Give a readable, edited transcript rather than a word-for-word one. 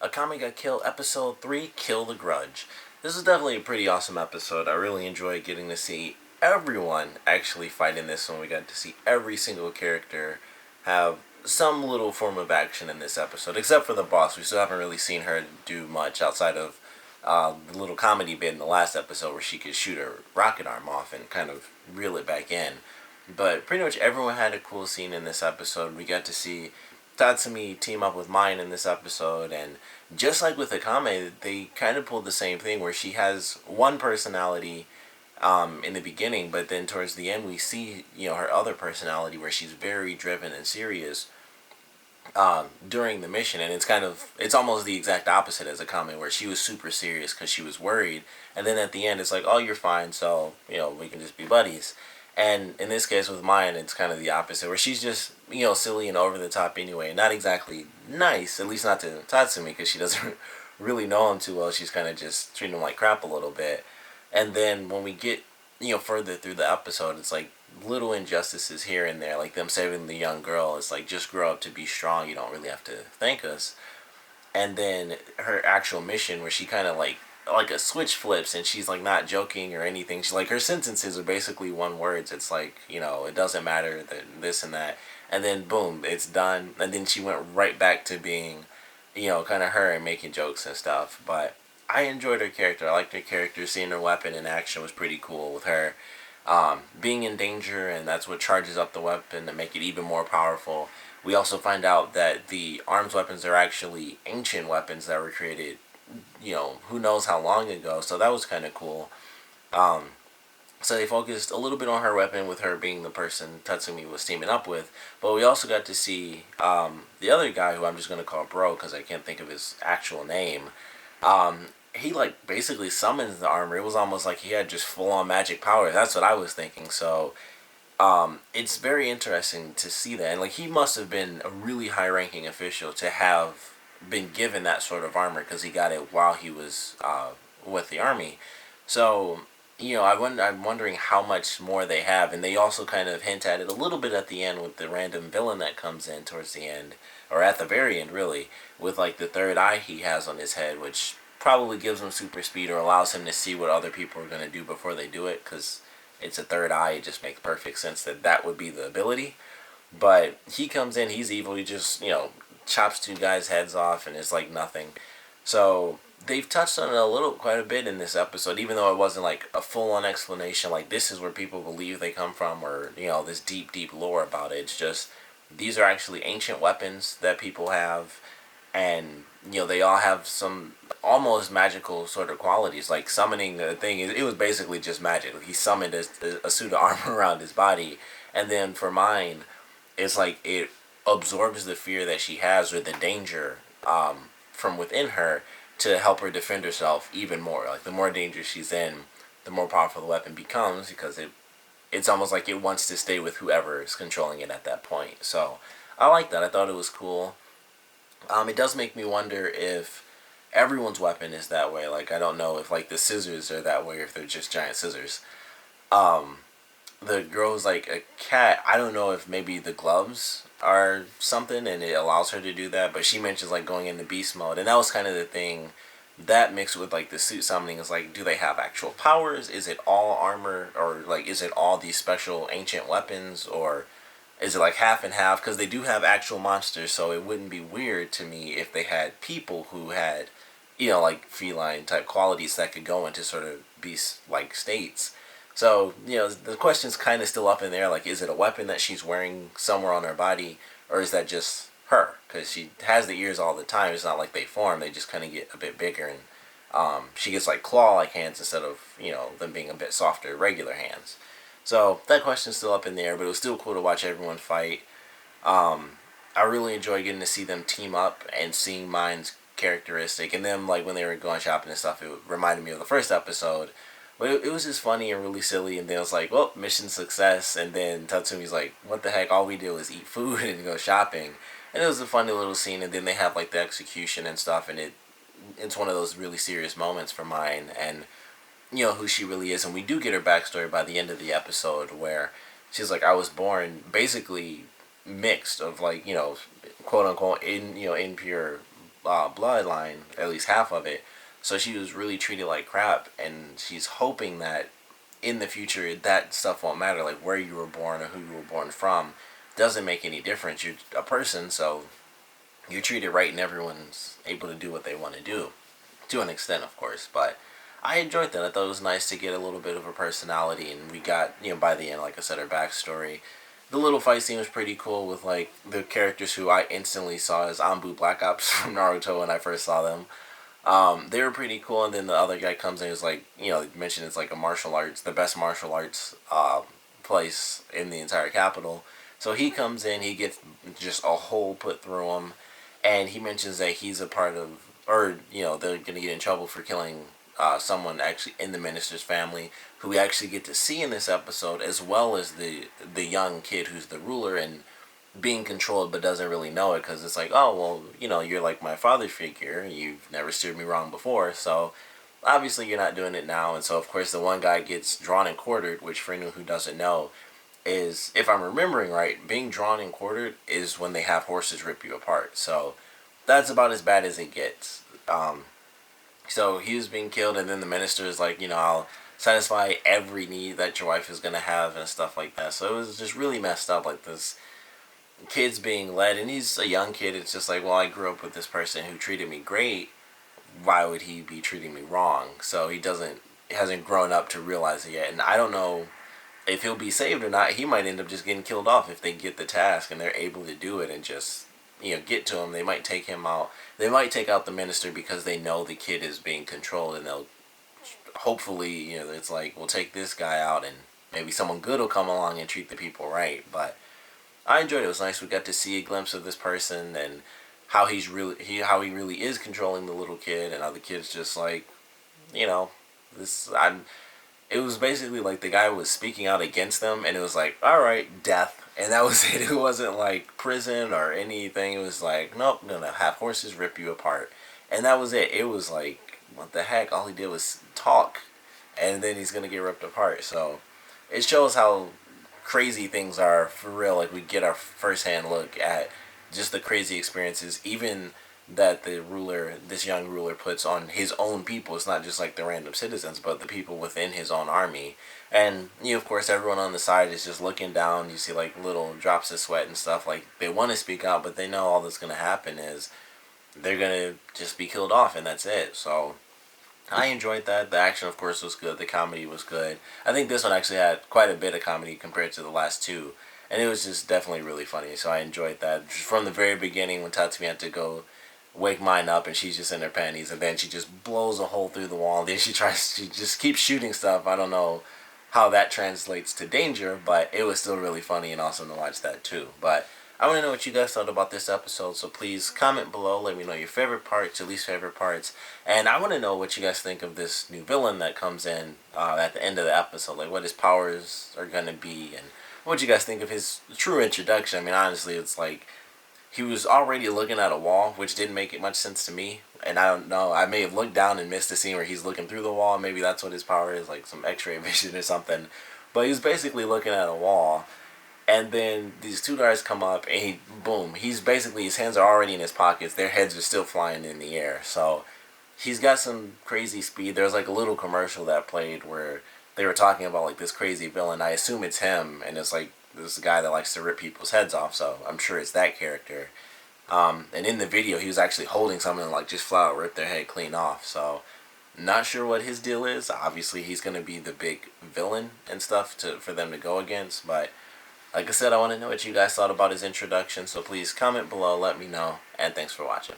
Akame got killed, episode 3, Kill the Grudge. This is definitely a pretty awesome episode. I really enjoyed getting to see everyone actually fight in this one. We got to see every single character have some little form of action in this episode, except for the boss. We still haven't really seen her do much outside of the little comedy bit in the last episode where she could shoot her rocket arm off and kind of reel it back in. But pretty much everyone had a cool scene in this episode. We got to see Tatsumi team up with Mine in this episode, and just like with Akame, they kind of pulled the same thing where she has one personality in the beginning, but then towards the end we see her other personality where she's very driven and serious during the mission, and it's almost the exact opposite as Akame, where she was super serious because she was worried, and then at the end it's like, oh, you're fine, so we can just be buddies. And in this case with Mayan, it's kind of the opposite, where she's just silly and over the top anyway, not exactly nice, at least not to Tatsumi, because she doesn't really know him too well. She's kind of just treating him like crap a little bit. And then when we get further through the episode, it's like little injustices here and there, like them saving the young girl. It's like, just grow up to be strong. You don't really have to thank us. And then her actual mission, where she kind of like a switch flips, and she's like not joking or anything. She's like, her sentences are basically one words. It's like, it doesn't matter that this and that, and then boom, it's done. And then she went right back to being kind of her and making jokes and stuff. But I enjoyed her character. I liked her character. Seeing her weapon in action was pretty cool, with her being in danger, and that's what charges up the weapon to make it even more powerful. We also find out that the arms weapons are actually ancient weapons that were created, who knows how long ago. So that was kind of cool. So they focused a little bit on her weapon, with her being the person Tatsumi was teaming up with. But we also got to see the other guy, who I'm just going to call Bro because I can't think of his actual name. He basically summons the armor. It was almost like he had just full on magic power. That's what I was thinking. So it's very interesting to see that. And he must have been a really high ranking official to have been given that sort of armor, because he got it while he was with the army. So I'm wondering how much more they have, and they also kind of hint at it a little bit at the end with the random villain that comes in towards the end, or at the very end really, with the third eye he has on his head, which probably gives him super speed or allows him to see what other people are going to do before they do it, because it's a third eye. It just makes perfect sense that would be the ability. But he comes in, he's evil, he just chops two guys' heads off, and it's like nothing. So they've touched on it quite a bit in this episode, even though it wasn't like a full-on explanation, like this is where people believe they come from, or this deep lore about it. It's just, these are actually ancient weapons that people have, and they all have some almost magical sort of qualities. Like summoning the thing, it was basically just magic. He summoned a suit of armor around his body, and then for Mine, it's like it absorbs the fear that she has, or the danger from within her, to help her defend herself even more. Like the more danger she's in, the more powerful the weapon becomes, because it's almost like it wants to stay with whoever is controlling it at that point. So I like that. I thought it was cool. It does make me wonder if everyone's weapon is that way. Like, I don't know if the scissors are that way, or if they're just giant scissors. The girl's like a cat. I don't know if maybe the gloves are something and it allows her to do that, but she mentions going into beast mode, and that was kind of the thing that mixed with the suit summoning is do they have actual powers? Is it all armor, or is it all these special ancient weapons, or is it half and half? Because they do have actual monsters, so it wouldn't be weird to me if they had people who had feline type qualities that could go into sort of beast states. So, the question's kind of still up in there. Is it a weapon that she's wearing somewhere on her body, or is that just her? Because she has the ears all the time. It's not like they form. They just kind of get a bit bigger, and she gets claw-like hands instead of, them being a bit softer, regular hands. So, that question's still up in the air, but it was still cool to watch everyone fight. I really enjoyed getting to see them team up and seeing Mine's characteristic. And then, when they were going shopping and stuff, it reminded me of the first episode. But it was just funny and really silly, and then it was like, well, mission success, and then Tatsumi's like, what the heck, all we do is eat food and go shopping. And it was a funny little scene, and then they have the execution and stuff, and it's one of those really serious moments for Mine, and who she really is. And we do get her backstory by the end of the episode, where she's like, I was born basically mixed of quote unquote impure bloodline, at least half of it. So she was really treated like crap, and she's hoping that in the future that stuff won't matter, like where you were born or who you were born from doesn't make any difference. You're a person, so you're treated right, and everyone's able to do what they want to do, to an extent, of course. But I enjoyed that. I thought it was nice to get a little bit of a personality, and we got, by the end, like I said, her backstory. The little fight scene was pretty cool with like the characters who I instantly saw as Anbu Black Ops from Naruto when I first saw them. They were pretty cool, and then the other guy comes in, is like, mentioned it's like a martial arts, the best martial arts place in the entire capital. So he comes in, he gets just a hole put through him, and he mentions that he's a part of, or they're gonna get in trouble for killing someone actually in the minister's family, who we actually get to see in this episode, as well as the young kid who's the ruler and being controlled but doesn't really know it, because it's like, oh well, you're like my father figure, you've never steered me wrong before, so obviously you're not doing it now. And so of course the one guy gets drawn and quartered, which for anyone who doesn't know is, if I'm remembering right, being drawn and quartered is when they have horses rip you apart. So that's about as bad as it gets. So he was being killed, and then the minister is like, I'll satisfy every need that your wife is gonna have and stuff like that. So it was just really messed up, like this kid's being led, and he's a young kid. It's just like, well, I grew up with this person who treated me great. Why would he be treating me wrong? So he hasn't grown up to realize it yet, and I don't know if he'll be saved or not. He might end up just getting killed off if they get the task and they're able to do it and just get to him. They might take him out. They might take out the minister because they know the kid is being controlled, and they'll hopefully, it's like, we'll take this guy out, and maybe someone good will come along and treat the people right. But I enjoyed it. It was nice. We got to see a glimpse of this person and how how he really is controlling the little kid, and how the kid's just like, this. It was basically like the guy was speaking out against them, and it was like, all right, death, and that was it. It wasn't like prison or anything. It was like, nope, I'm gonna have horses rip you apart, and that was it. It was like, what the heck? All he did was talk, and then he's gonna get ripped apart. So it shows how crazy things are for real. Like, we get our first-hand look at just the crazy experiences, even that this young ruler puts on his own people. It's not just like the random citizens, but the people within his own army. And of course, everyone on the side is just looking down. You see like little drops of sweat and stuff. Like, they want to speak out, but they know all that's gonna happen is they're gonna just be killed off, and that's it. So I enjoyed that. The action, of course, was good. The comedy was good. I think this one actually had quite a bit of comedy compared to the last two. And it was just definitely really funny. So I enjoyed that. Just from the very beginning, when Tatsumi had to go wake mine up, and she's just in her panties, and then she just blows a hole through the wall, and then she just keeps shooting stuff. I don't know how that translates to danger, but it was still really funny and awesome to watch that too. But I want to know what you guys thought about this episode, so please comment below. Let me know your favorite parts, your least favorite parts, and I want to know what you guys think of this new villain that comes in at the end of the episode. Like, what his powers are going to be, and what you guys think of his true introduction. I mean, honestly, it's like, he was already looking at a wall, which didn't make much sense to me. And I don't know, I may have looked down and missed the scene where he's looking through the wall. Maybe that's what his power is, like some x-ray vision or something. But he was basically looking at a wall. And then these two guys come up, and boom, his hands are already in his pockets. Their heads are still flying in the air. So he's got some crazy speed. There's like a little commercial that played where they were talking about like this crazy villain. I assume it's him, and it's like this guy that likes to rip people's heads off, so I'm sure it's that character. And in the video, he was actually holding something like just flat out rip their head clean off. So not sure what his deal is. Obviously, he's going to be the big villain and stuff for them to go against. But like I said, I want to know what you guys thought about his introduction. So please comment below, let me know, and thanks for watching.